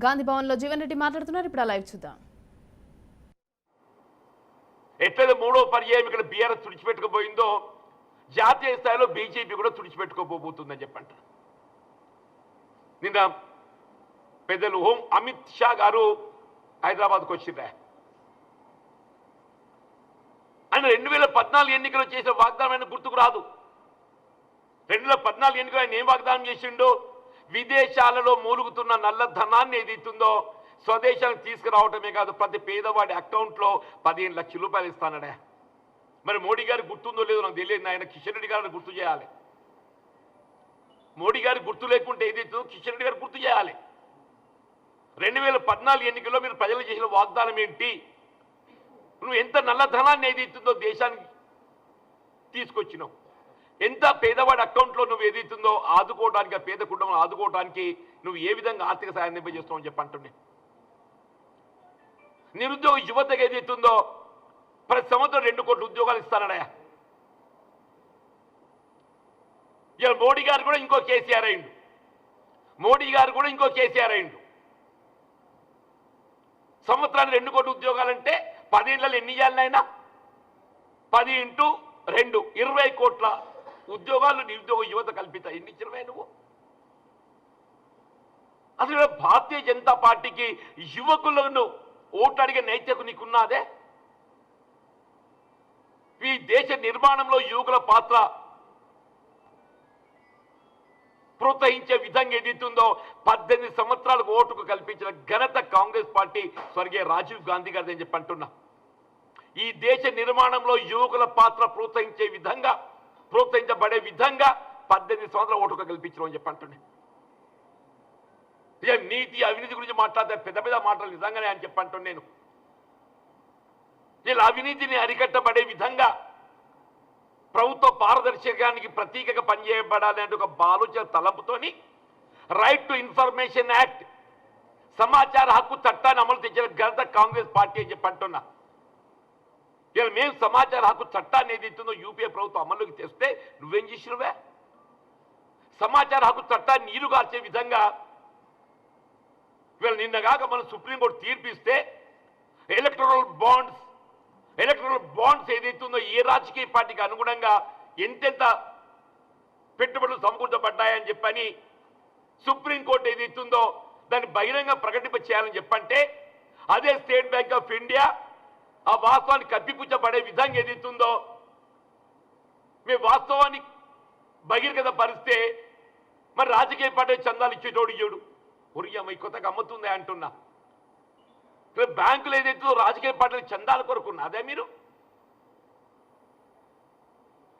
గాంధీ భవన్లో జీవన్ రెడ్డి మాట్లాడుతున్నారు. ఇప్పుడు లైవ్ చూద్దాం. ఎట్లయితే మూడో పర్యాయం ఇక్కడ బీఆర్ఎస్ తుడిచిపెట్టుకుపోయిందో జాతీయ స్థాయిలో బీజేపీ కూడా తుడిచిపెట్టుకోబోతుందని చెప్పంటారు. నిన్న పెద్దలు హోం అమిత్ షా గారు హైదరాబాద్కు వచ్చిందా, ఆయన 2014 ఎన్నికలు చేసిన వాగ్దానం ఆయన గుర్తుకు రాదు. 2014 ఎన్నికలు ఆయన ఏం వాగ్దానం చేసిండో, విదేశాలలో మూలుగుతున్న నల్లధనాన్ని ఏదైతుందో స్వదేశానికి తీసుకురావటమే కాదు, ప్రతి పేదవాడి అకౌంట్లో 15 లక్షల రూపాయలు ఇస్తానడే. మరి మోడీ గారు గుర్తుందో లేదో నాకు తెలియదు. ఆయన కిషన్ రెడ్డి గారిని గుర్తు చేయాలి. మోడీ గారికి గుర్తు లేకుంటే ఏదైతుందో కిషన్ రెడ్డి గారు గుర్తు చేయాలి. 2014 ఎన్నికల్లో మీరు ప్రజలకు చేసిన వాగ్దానం ఏంటి? నువ్వు ఎంత నల్లధనాన్ని ఏదైతుందో దేశానికి తీసుకొచ్చినావు, ఎంత పేదవాడి అకౌంట్లో నువ్వు ఏదైతుందో ఆదుకోవడానికి, పేద కుటుంబాలను ఆదుకోవడానికి నువ్వు ఏ విధంగా ఆర్థిక సాయం నింపజేస్తావు అని చెప్పంటుండే. నిరుద్యోగ యువతకు ఏదైతుందో ప్రతి సంవత్సరం 2 కోట్ల ఉద్యోగాలు ఇస్తానడా. ఇలా మోడీ గారు కూడా ఇంకో కేసీఆర్ అయిండు, మోడీ గారు కూడా ఇంకో కేసీఆర్ అయిండు. సంవత్సరానికి 2 కోట్ల ఉద్యోగాలంటే 10 ఏళ్ళలో ఎన్ని చేయాలైనా 10 × 2 20 కోట్ల ఉద్యోగాలు నిరుద్యోగ యువత కల్పిత. ఎన్ని ఇచ్చినవే నువ్వు? అసలు భారతీయ జనతా పార్టీకి యువకులను ఓటు అడిగే నైతిక నీకున్నదే? ఈ దేశ నిర్మాణంలో యువకుల పాత్ర ప్రోత్సహించే విధంగా ఏదైతుందో 18 సంవత్సరాలకు ఓటుకు కల్పించిన ఘనత కాంగ్రెస్ పార్టీ స్వర్గీయ రాజీవ్ గాంధీ గారిది అని చెప్పి అంటున్నా. ఈ దేశ నిర్మాణంలో యువకుల పాత్ర ప్రోత్సహించబడే విధంగా 18 సంవత్సరాల ఓటుకు కల్పించడం అని చెప్పి అంటున్నా. నీతి అవినీతి గురించి మాట్లాడితే పెద్ద పెద్ద మాటలు నిజంగానే అని చెప్పంటున్నాను నేను. ఇలా అవినీతిని అరికట్టబడే విధంగా ప్రభుత్వ పారదర్శకానికి ప్రతీకగా పనిచేయబడాలి అంటే ఒక ఆలోచన తలంపుతోని రైట్ టు ఇన్ఫర్మేషన్ యాక్ట్, సమాచార హక్కు చట్టాన్ని అమలు తెచ్చిన ఘనత కాంగ్రెస్ పార్టీ అని చెప్పంటున్నా. ఇలా మేము సమాచార హక్కు చట్టాన్ని ఏదైతుందో యూపీఏ ప్రభుత్వం అమల్లోకి తెస్తే నువ్వేం చేసినవే? సమాచార హక్కు చట్టాన్ని నీరుగార్చే విధంగా ఇవాళ నిన్నగాక మనం సుప్రీంకోర్టు తీర్పిస్తే ఎలక్టరల్ బాండ్స్ ఏదైతుందో ఏ రాజకీయ పార్టీకి అనుగుణంగా ఎంతెంత పెట్టుబడులు సమకూర్చబడ్డాయని చెప్పని సుప్రీంకోర్టు ఏదైతుందో దాన్ని బహిరంగ ప్రకటింప చేయాలని చెప్పంటే, అదే స్టేట్ బ్యాంక్ ఆఫ్ ఇండియా ఆ వాస్తవాన్ని కప్పిపుచ్చబడే విధంగా ఏదైతుందో మీ వాస్తవాన్ని బహిర్గత పరిస్తే మరి రాజకీయ పార్టీ చందాలు ఇచ్చేటోడు ఇయ్యడు. ఒరియమ్మ కొత్తగా అమ్ముతుంది అంటున్నా. బ్యాంకులు ఏదైతే రాజకీయ పార్టీలకు చందాల కొరకున్నా అదే మీరు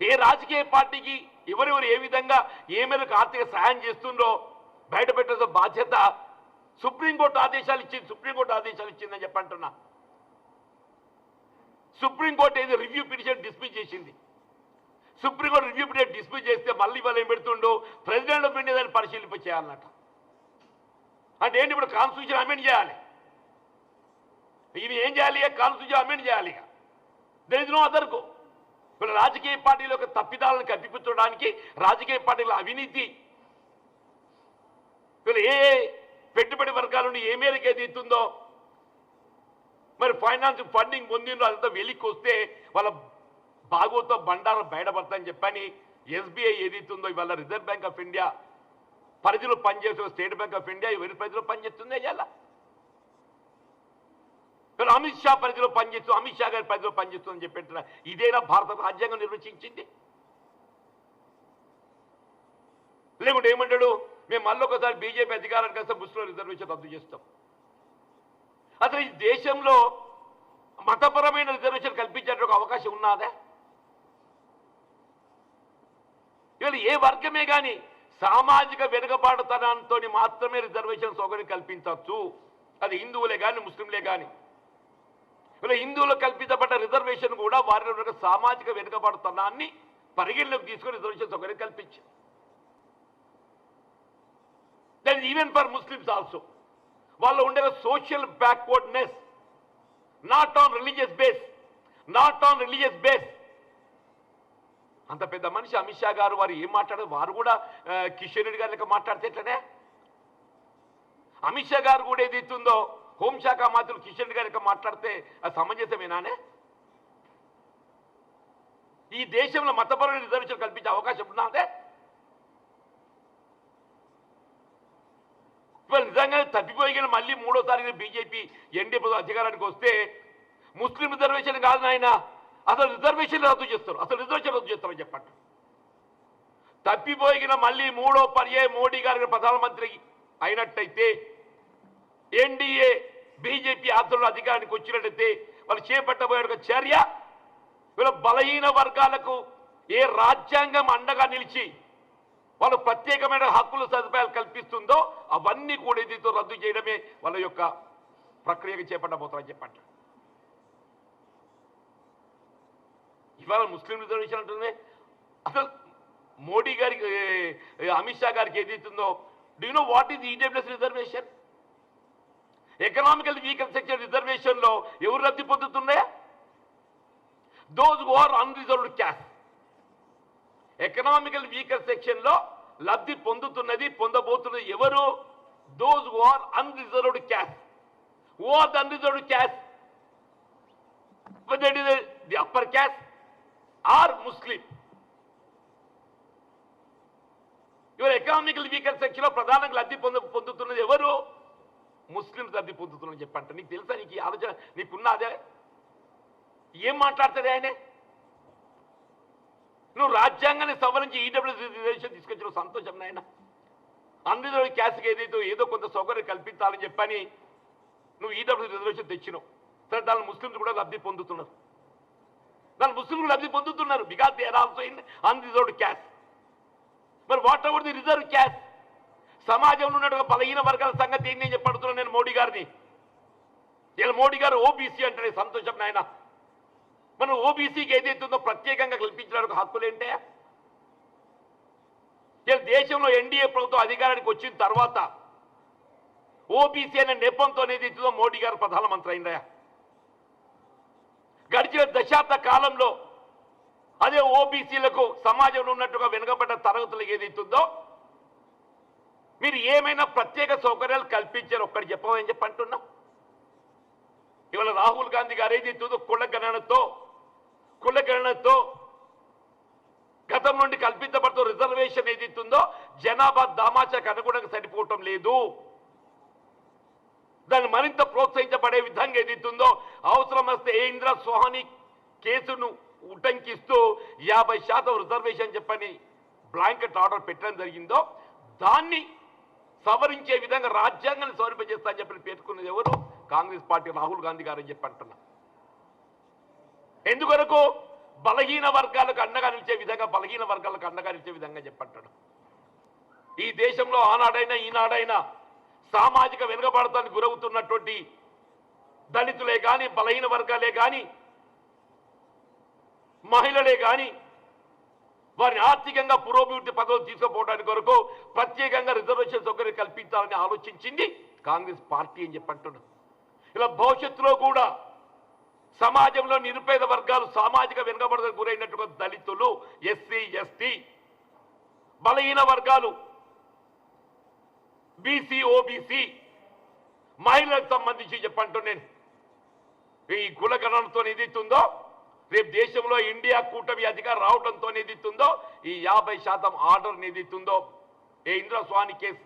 ఏ రాజకీయ పార్టీకి ఎవరెవరు ఏ విధంగా ఏ మేరకు ఆర్థిక సహాయం చేస్తుందో బయట పెట్టే బాధ్యత సుప్రీంకోర్టు ఆదేశాలు ఇచ్చిందని చెప్పంటున్నా. సుప్రీంకోర్టు ఏదో రివ్యూ పిటిషన్ డిస్మిస్ చేసింది. సుప్రీంకోర్టు రివ్యూ పిటిషన్ డిస్మిస్ చేస్తే మళ్ళీ వాళ్ళు ఏం పెడుతుండో ప్రెసిడెంట్ ఆఫ్ ఇండియా దాన్ని పరిశీలింప చేయాలన్నట. అంటే ఏంటి? ఇప్పుడు కాన్స్టిట్యూషన్ అమెండ్ చేయాలి. ఇవి ఏం చేయాలి? కాన్స్టిట్యూషన్ అమెండ్ చేయాలి. There is no other go. ఇప్పుడు రాజకీయ పార్టీల యొక్క తప్పిదాలను కప్పిపుచ్చడానికి, రాజకీయ పార్టీల అవినీతి వీళ్ళు ఏ పెట్టుబడి వర్గాల నుండి ఏ మేరకు ఏది ఇస్తుందో మరి ఫైనాన్స్ ఫండింగ్ పొందిందో అదంతా వెలికి వస్తే వాళ్ళ భాగవతం బండారం బయటపడతాయని చెప్పని ఎస్బీఐ ఏదైతుందో ఇవాళ రిజర్వ్ బ్యాంక్ ఆఫ్ ఇండియా పరిధిలో పనిచేస్తున్న స్టేట్ బ్యాంక్ ఆఫ్ ఇండియా ఎవరి పరిధిలో పనిచేస్తుందే ఇలా అమిత్ షా పరిధిలో పనిచేస్తూ, అమిత్ షా గారి పరిధిలో పనిచేస్తుందని చెప్పి ఇదేనా భారత రాజ్యాంగం నిర్వచించింది? లేకుంటే ఏమంటాడు, మేము మళ్ళీ ఒకసారి బీజేపీ అధికారానికి వస్తే ముస్లిం రిజర్వేషన్ రద్దు చేస్తాం. అసలు ఈ దేశంలో మతపరమైన రిజర్వేషన్ కల్పించేట అవకాశం ఉన్నదే? ఇవాళ ఏ వర్గమే కానీ సామాజిక వెనుకబాటుతనంతో మాత్రమే రిజర్వేషన్ సౌకర్యం కల్పించవచ్చు. అది హిందువులే కానీ ముస్లింలే కానీ. ఇలా హిందువులకు కల్పించబడ్డ రిజర్వేషన్ కూడా వారి సామాజిక వెనుకబాటుతనాన్ని పరిగణలోకి తీసుకొని రిజర్వేషన్ సౌకర్యం కల్పించారు. That is even for Muslims also. వాళ్ళు ఉండే social backwardness not on religious base. అంత పెద్ద మనిషి అమిత్ షా గారు వారు ఏం మాట్లాడారు? వారు కూడా కిషన్ రెడ్డి గారి లెక్క మాట్లాడితే ఎట్లనే? అమిత్ షా గారు కూడా ఏదైతుందో హోంశాఖ మంత్రులు కిషన్ రెడ్డి గారికి మాట్లాడితే అది సమంజసమేనానే? ఈ దేశంలో మతపరమైన రిజర్వేషన్ కల్పించే అవకాశం ఉన్నదే? ఇవాళ నిజంగానే తప్పిపోయి మళ్ళీ మూడోసారి బీజేపీ ఎన్డీఏ అధికారానికి వస్తే ముస్లిం రిజర్వేషన్ కాదు నాయన, అసలు రిజర్వేషన్ రద్దు చేస్తారు. అసలు రిజర్వేషన్ రద్దు చేస్తారని చెప్పండి. తప్పిపోయిన మళ్ళీ మూడో పర్యాయం మోడీ గారి ప్రధానమంత్రి అయినట్టయితే, ఎన్డీఏ బీజేపీ ఆధ్వర్యంలో అధికారానికి వచ్చినట్టయితే వాళ్ళు చేపట్టబోయే ఒక చర్య వీళ్ళ బలహీన వర్గాలకు ఏ రాజ్యాంగం అండగా నిలిచి వాళ్ళు ప్రత్యేకమైన హక్కులు సదుపాయాలు కల్పిస్తుందో అవన్నీ కూడా దీంతో రద్దు చేయడమే వాళ్ళ యొక్క ప్రక్రియగా చేపట్టబోతారని చెప్పండి. ఇవాళ ముస్లిం రిజర్వేషన్ అంటుందే, అసలు మోడీ గారికి అమిత్ షా గారికి ఏదైతుందో, do you know what is EWS reservation? Economical weaker section reservation లో ఎవరు లబ్ధి పొందుతున్నాయా? Those who are unreserved caste. Economical weaker section లో లబ్ధి పొందబోతున్నది ఎవరు? Those who are unreserved caste. Who are the unreserved caste? whether it is the upper caste or Muslim. ఇవాళ economical weaker section లో ప్రధానంగా లబ్ధి పొందుతున్నది ఎవరు? ముస్లింస్ లబ్ధి పొందుతున్నది చెప్పంట. నీకు తెలుసా? నీకు ఈ ఆలోచన నీకున్నా? అదే ఏం మాట్లాడతాడు ఆయనే? నువ్వు రాజ్యాంగాన్ని సవరించి ఈడబ్ల్యూఎస్ రిజర్వేషన్ తీసుకొచ్చిన సంతోషం నాయన. అందులో క్యాస్ట్కి ఏదో కొంత సౌకర్యం కల్పించాలని చెప్పని నువ్వు ఈడబ్ల్యూఎస్ రిజర్వేషన్ తెచ్చినావు. సరే, దాని ముస్లింలు కూడా లబ్ధి పొందుతున్నారు. Because they are also in unreserved caste. మరి whatever the reserve caste? సమాజంలో ఉన్నటువంటి బలహీన వర్గాల సంగతి ఏంటి అని చెప్పడుతున్నాను నేను మోడీ గారిని. ఇలా మోడీ గారు ఓబీసీ అంటే సంతోషం నాయన. మనం ఓబీసీకి ఏదైతుందో ప్రత్యేకంగా కల్పించడానికి హక్కులు ఏంటే? ఇలా దేశంలో ఎన్డీఏ ప్రభుత్వం అధికారానికి వచ్చిన తర్వాత ఓబీసీ అనే నెపంతో ఏదైతుందో మోడీ గారు ప్రధానమంత్రి అయిందా? గడిచిన దశాబ్ద కాలంలో అదే ఓబీసీలకు సమాజంలో ఉన్నట్టుగా వెనుకబడ్డ తరగతులకు ఏదైతుందో మీరు ఏమైనా ప్రత్యేక సౌకర్యాలు కల్పించారు ఒక్కటి చెప్పమని చెప్పంటున్నా. ఇవాళ రాహుల్ గాంధీ గారు ఏదైతుందో కులగణనతో గతం నుండి కల్పించబడుతున్న రిజర్వేషన్ ఏదైతుందో జనాభా దామాషాకు అనుగుణంగా సరిపోవటం లేదు. దాన్ని మరింత ప్రోత్సహించబడే విధంగా ఏదైతుందో అవసరం వస్తే ఇందిరా సోహాని కేసును ఉటంకిస్తూ 50% రిజర్వేషన్ చెప్పని బ్లాంకెట్ ఆర్డర్ పెట్టడం జరిగిందో దాన్ని సవరించే విధంగా రాజ్యాంగాన్ని సవరింపజేస్తా అని చెప్పి పేర్కొన్నది ఎవరు? కాంగ్రెస్ పార్టీ రాహుల్ గాంధీ గారు అని చెప్పి అంటున్నా. ఎందుకొరకు? బలహీన వర్గాలకు అండగా నిలిచే విధంగా చెప్పంటాడు. ఈ దేశంలో ఆనాడైనా ఈనాడైనా సామాజిక వెనుకబడతానికి గురవుతున్నటువంటి దళితులే కానీ, బలహీన వర్గాలే కానీ, మహిళలే కానీ వారిని ఆర్థికంగా పురోభివృద్ధి పదవులు తీసుకుపోవడానికి కొరకు ప్రత్యేకంగా రిజర్వేషన్ సౌకర్యం కల్పించాలని ఆలోచించింది కాంగ్రెస్ పార్టీ అని చెప్పంటున్నాను. ఇలా భవిష్యత్తులో కూడా సమాజంలో నిరుపేద వర్గాలు సామాజిక వెనుకబడతకు గురైనట్టుగా దళితులు, ఎస్సీ, ఎస్టీ, బలహీన వర్గాలు, బీసీ, ఓబీసీ, మహిళలకు సంబంధించి చెప్పంటూ నేను ఈ కులగణనతో ఏదైతుందో రేపు దేశంలో ఇండియా కూటమి అధికారం రావడంతో ఏదైతుందో ఈ 50% ఆర్డర్ ఏదైతుందో ఇందిరా సోహాని కేసు